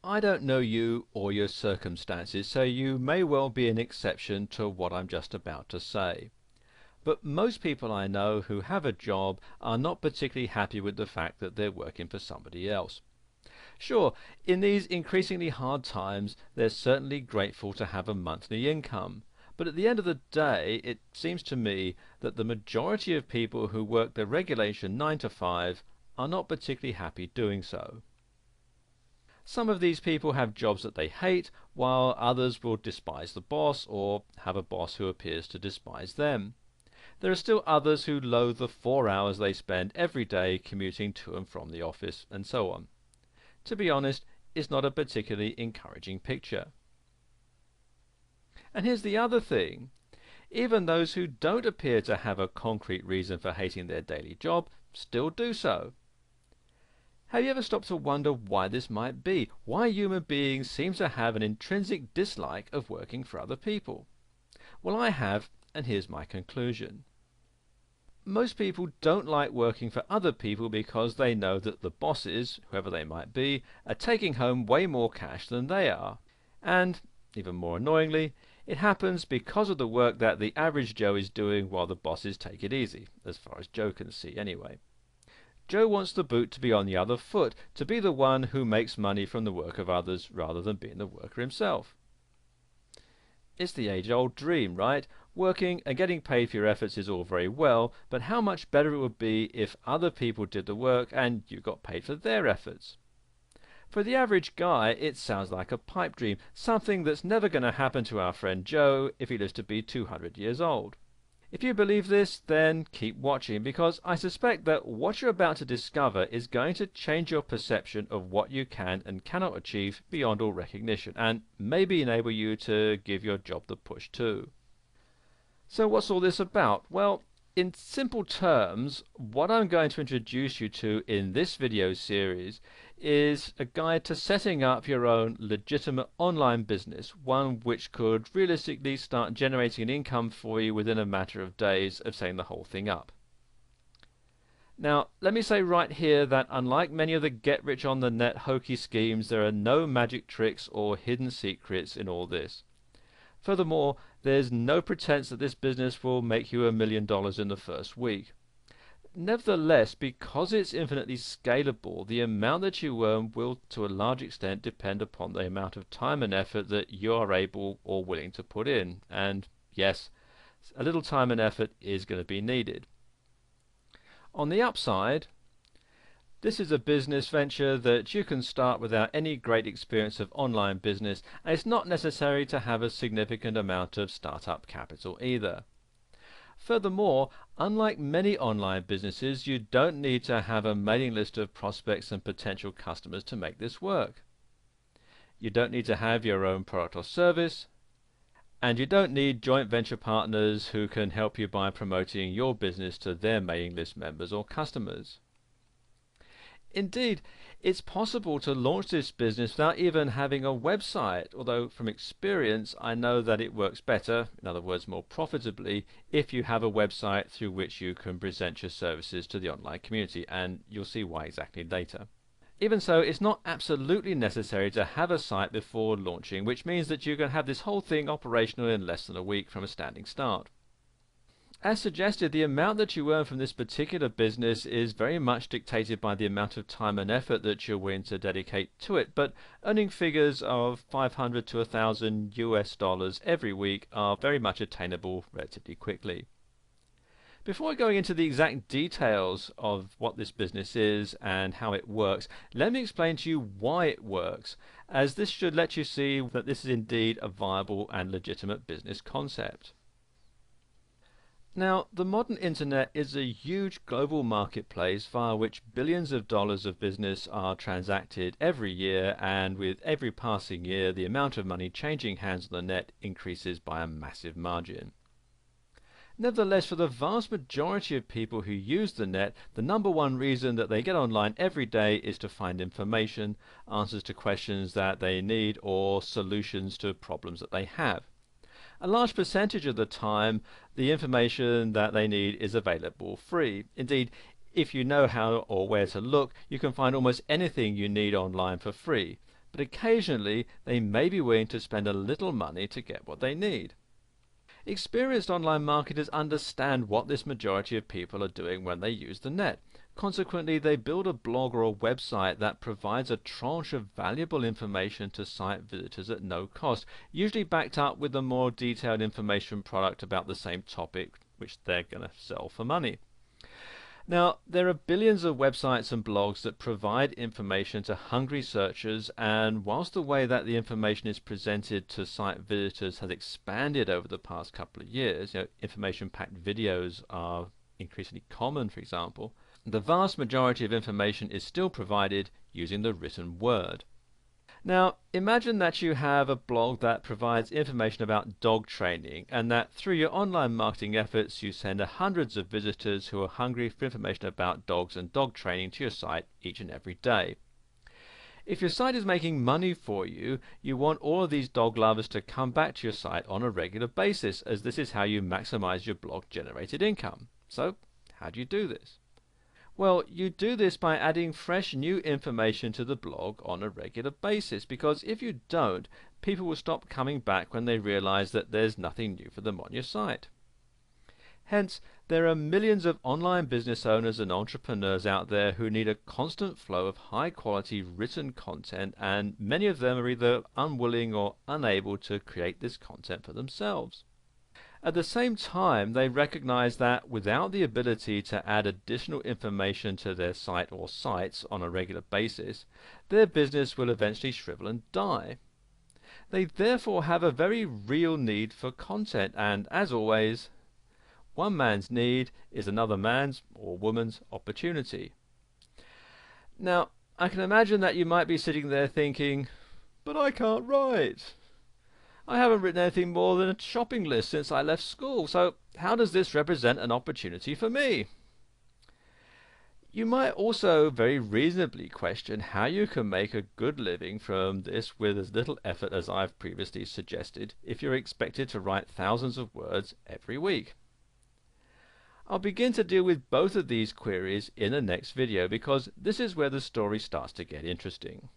I don't know you or your circumstances, so you may well be an exception to what I'm just about to say. But most people I know who have a job are not particularly happy with the fact that they're working for somebody else. Sure, in these increasingly hard times, they're certainly grateful to have a monthly income. But at the end of the day, it seems to me that the majority of people who work the regulation 9 to 5 are not particularly happy doing so. Some of these people have jobs that they hate, while others will despise the boss or have a boss who appears to despise them. There are still others who loathe the 4 hours they spend every day commuting to and from the office, and so on. To be honest, it's not a particularly encouraging picture. And here's the other thing. Even those who don't appear to have a concrete reason for hating their daily job still do so. Have you ever stopped to wonder why this might be? Why human beings seem to have an intrinsic dislike of working for other people? Well, I have, and here's my conclusion. Most people don't like working for other people because they know that the bosses, whoever they might be, are taking home way more cash than they are. And, even more annoyingly, it happens because of the work that the average Joe is doing while the bosses take it easy, as far as Joe can see anyway. Joe wants the boot to be on the other foot, to be the one who makes money from the work of others rather than being the worker himself. It's the age-old dream, right? Working and getting paid for your efforts is all very well, but how much better it would be if other people did the work and you got paid for their efforts. For the average guy, it sounds like a pipe dream, something that's never going to happen to our friend Joe if he lives to be 200 years old. If you believe this, then keep watching, because I suspect that what you're about to discover is going to change your perception of what you can and cannot achieve beyond all recognition, and maybe enable you to give your job the push too. So what's all this about? Well, in simple terms, what I'm going to introduce you to in this video series is a guide to setting up your own legitimate online business, one which could realistically start generating an income for you within a matter of days of setting the whole thing up. Now, let me say right here that unlike many of the get-rich-on-the-net hokey schemes, there are no magic tricks or hidden secrets in all this. Furthermore, there's no pretense that this business will make you $1 million in the first week. Nevertheless, because it's infinitely scalable, the amount that you earn will to a large extent depend upon the amount of time and effort that you are able or willing to put in. And yes, a little time and effort is going to be needed. On the upside, this is a business venture that you can start without any great experience of online business, and it's not necessary to have a significant amount of startup capital either. Furthermore, unlike many online businesses, you don't need to have a mailing list of prospects and potential customers to make this work. You don't need to have your own product or service, and you don't need joint venture partners who can help you by promoting your business to their mailing list members or customers. Indeed, it's possible to launch this business without even having a website, although from experience I know that it works better, in other words more profitably, if you have a website through which you can present your services to the online community, and you'll see why exactly later. Even so, it's not absolutely necessary to have a site before launching, which means that you can have this whole thing operational in less than a week from a standing start. As suggested, the amount that you earn from this particular business is very much dictated by the amount of time and effort that you're willing to dedicate to it, but earning figures of $500 to $1,000 every week are very much attainable relatively quickly. Before going into the exact details of what this business is and how it works, let me explain to you why it works, as this should let you see that this is indeed a viable and legitimate business concept. Now, the modern internet is a huge global marketplace via which billions of dollars of business are transacted every year, and with every passing year the amount of money changing hands on the net increases by a massive margin. Nevertheless, for the vast majority of people who use the net, the number one reason that they get online every day is to find information, answers to questions that they need, or solutions to problems that they have. A large percentage of the time, the information that they need is available free. Indeed, if you know how or where to look, you can find almost anything you need online for free. but occasionally they may be willing to spend a little money to get what they need. Experienced online marketers understand what this majority of people are doing when they use the net. Consequently, they build a blog or a website that provides a tranche of valuable information to site visitors at no cost, usually backed up with a more detailed information product about the same topic which they're going to sell for money. Now, there are billions of websites and blogs that provide information to hungry searchers, and whilst the way that the information is presented to site visitors has expanded over the past couple of years, information-packed videos are increasingly common, for example, the vast majority of information is still provided using the written word. Now, imagine that you have a blog that provides information about dog training, and that through your online marketing efforts you send hundreds of visitors who are hungry for information about dogs and dog training to your site each and every day. If your site is making money for you, you want all of these dog lovers to come back to your site on a regular basis, as this is how you maximize your blog generated income. So, how do you do this? Well, you do this by adding fresh new information to the blog on a regular basis, because if you don't, people will stop coming back when they realize that there's nothing new for them on your site. Hence, there are millions of online business owners and entrepreneurs out there who need a constant flow of high quality written content, and many of them are either unwilling or unable to create this content for themselves. At the same time, they recognize that without the ability to add additional information to their site or sites on a regular basis, their business will eventually shrivel and die. They therefore have a very real need for content, and as always, one man's need is another man's or woman's opportunity. Now, I can imagine that you might be sitting there thinking, "But I can't write. I haven't written anything more than a shopping list since I left school, so how does this represent an opportunity for me?" You might also very reasonably question how you can make a good living from this with as little effort as I've previously suggested if you're expected to write thousands of words every week. I'll begin to deal with both of these queries in the next video, because this is where the story starts to get interesting.